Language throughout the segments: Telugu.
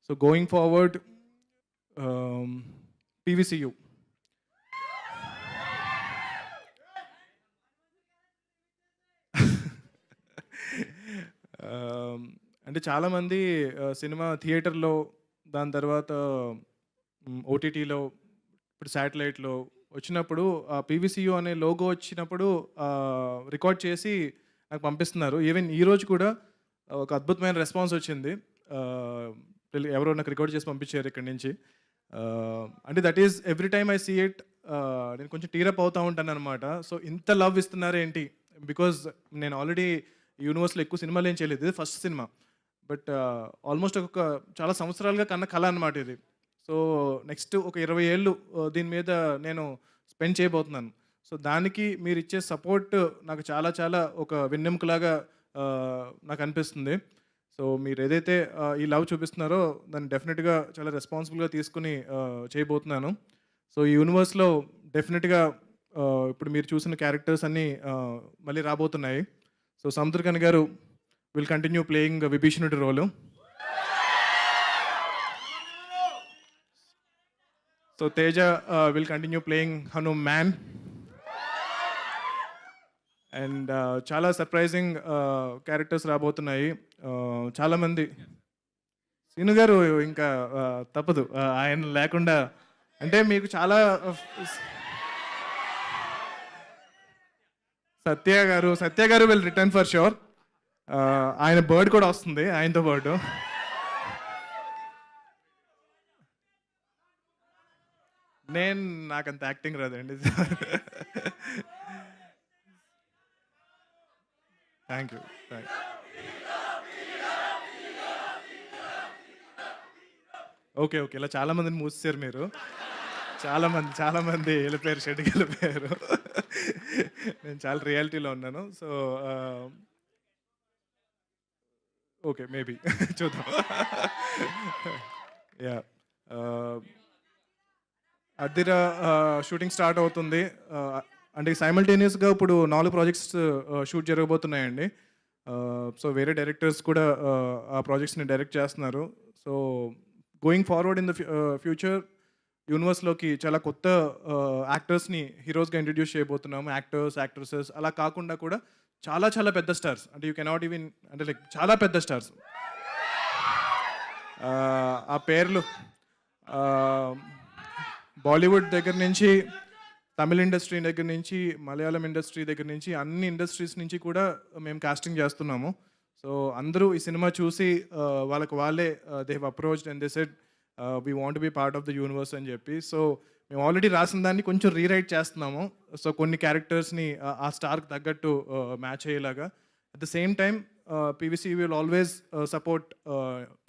So going forward, PVCU. అంటే చాలామంది సినిమా థియేటర్లో, దాని తర్వాత ఓటీటీలో, ఇప్పుడు శాటిలైట్లో వచ్చినప్పుడు PVCU అనే లోగో వచ్చినప్పుడు రికార్డ్ చేసి నాకు పంపిస్తున్నారు. ఈవెన్ ఈరోజు కూడా ఒక అద్భుతమైన రెస్పాన్స్ వచ్చింది. ఎవరో నాకు రికార్డ్ చేసి పంపించారు ఇక్కడి నుంచి. అంటే that is every time I see it, నేను కొంచెం టీరప్ అవుతూ ఉంటాను అనమాట. సో ఇంత లవ్ ఇస్తున్నారు ఏంటి, బికాజ్ నేను ఆల్రెడీ యూనివర్స్లో ఎక్కువ సినిమాలు ఏం చేయలేదు, ఇది ఫస్ట్ సినిమా. బట్ ఆల్మోస్ట్ ఒక చాలా సంవత్సరాలుగా కన్న కళ అనమాట ఇది. సో నెక్స్ట్ ఒక 20 ఏళ్ళు దీని మీద నేను స్పెండ్ చేయబోతున్నాను. సో దానికి మీరు ఇచ్చే సపోర్ట్ నాకు చాలా చాలా ఒక వెన్నెముకలాగా నాకు అనిపిస్తుంది. సో మీరు ఏదైతే ఈ లవ్ చూపిస్తున్నారో దాన్ని డెఫినెట్గా చాలా రెస్పాన్సిబుల్గా తీసుకుని చేయబోతున్నాను. సో ఈ యూనివర్స్లో డెఫినెట్గా ఇప్పుడు మీరు చూసిన క్యారెక్టర్స్ అన్నీ మళ్ళీ రాబోతున్నాయి. సో సముద్రకని గారు విల్ కంటిన్యూ ప్లేయింగ్ విభీషణుడి role. So Teja will continue playing Hanuman. And చాలా సర్ప్రైజింగ్ క్యారెక్టర్స్ రాబోతున్నాయి. చాలామంది శ్రీను గారు ఇంకా తప్పదు, ఆయన లేకుండా అంటే మీకు చాలా సత్య గారు విల్ రిటర్న్ ఫర్ షూర్. ఆయన బర్డ్ కూడా వస్తుంది ఆయనతో పాటు. నాకంత యాక్టింగ్ రాదండి. Thank you. ఓకే, ఇలా చాలామందిని మూసేశారు మీరు. చాలామంది వెళ్ళిపోయారు, షెడ్కి వెళ్ళిపోయారు. నేను చాలా రియాలిటీలో ఉన్నాను. సో ఓకే, మేబీ చూద్దాం. యా, అద్దిర షూటింగ్ స్టార్ట్ అవుతుంది. అంటే సైమల్టేనియస్గా ఇప్పుడు 4 ప్రాజెక్ట్స్ షూట్ జరగబోతున్నాయండి. సో వేరే డైరెక్టర్స్ కూడా ఆ ప్రాజెక్ట్స్ని డైరెక్ట్ చేస్తున్నారు. So going forward in the future యూనివర్స్లోకి చాలా కొత్త యాక్టర్స్ని హీరోస్గా ఇంట్రడ్యూస్ చేయబోతున్నాము. యాక్టర్స్, యాక్ట్రెసెస్ అలా కాకుండా కూడా చాలా చాలా పెద్ద స్టార్స్, అంటే యూ కెనాట్ ఈవెన్, అంటే లైక్ చాలా పెద్ద స్టార్స్. ఆ పేర్లు బాలీవుడ్ దగ్గర నుంచి, తమిళ ఇండస్ట్రీ దగ్గర నుంచి, మలయాళం ఇండస్ట్రీ దగ్గర నుంచి, అన్ని ఇండస్ట్రీస్ నుంచి కూడా మేము కాస్టింగ్ చేస్తున్నాము. సో అందరూ ఈ సినిమా చూసి వాళ్ళే they have approached and they said we want be part of the universe అని చెప్పి. సో మేము ఆల్రెడీ రాసిన దాన్ని కొంచెం రీరైట్ చేస్తున్నాము. సో కొన్ని క్యారెక్టర్స్ని ఆ స్టార్కి తగ్గట్టు మ్యాచ్ అయ్యేలాగా. At the same time PVCU will always support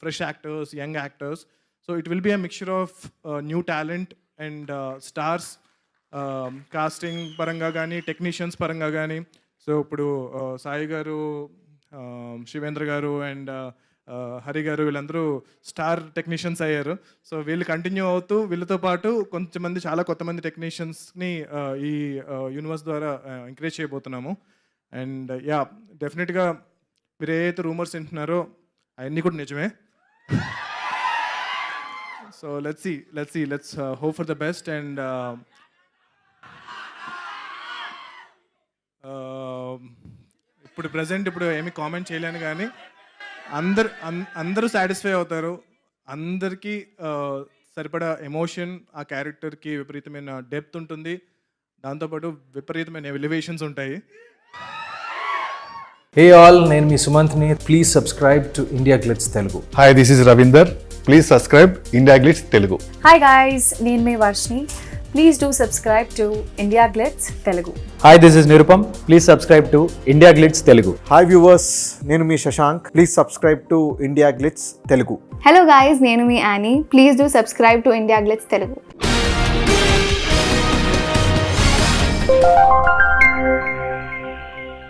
fresh actors, young actors. So it will be a mixture of new talent and stars, casting పరంగా కానీ, టెక్నీషియన్స్ పరంగా కానీ. సో ఇప్పుడు సాయి గారు, శివేంద్ర గారు అండ్ హరి గారు వీళ్ళందరూ స్టార్ టెక్నీషియన్స్ అయ్యారు. సో వీళ్ళు కంటిన్యూ అవుతూ వీళ్ళతో పాటు కొంతమంది, చాలా కొత్తమంది టెక్నీషియన్స్ని ఈ యూనివర్స్ ద్వారా ఎంకరేజ్ చేయబోతున్నాము. అండ్ యా, డెఫినెట్గా మీరు ఏదైతే రూమర్స్ వింటున్నారో అవన్నీ కూడా నిజమే. So let's hope for the best. And ఇప్పుడు ప్రజెంట్ ఏమీ కామెంట్ చేయలేను, కానీ అందరూ సాటిస్ఫై అవుతారు. అందరికీ సరిపడా ఎమోషన్, ఆ క్యారెక్టర్కి విపరీతమైన డెప్త్ ఉంటుంది, దాంతోపాటు విపరీతమైన ఎలివేషన్స్ ఉంటాయి. హే ఆల్, నేను మీ సుమంత్ని. Please subscribe to India Glitz Telugu. Hi, this is Ravinder. Please subscribe India Glitz Telugu. Hi guys, నేను మీ Varshini. Please do subscribe to India Glitz Telugu. Hi, this is Nirupam. Please subscribe to India Glitz Telugu. Hi viewers, నేను మీ Shashank. Please subscribe to India Glitz Telugu. Hello guys, నేను మీ Annie. Please do subscribe to India Glitz Telugu.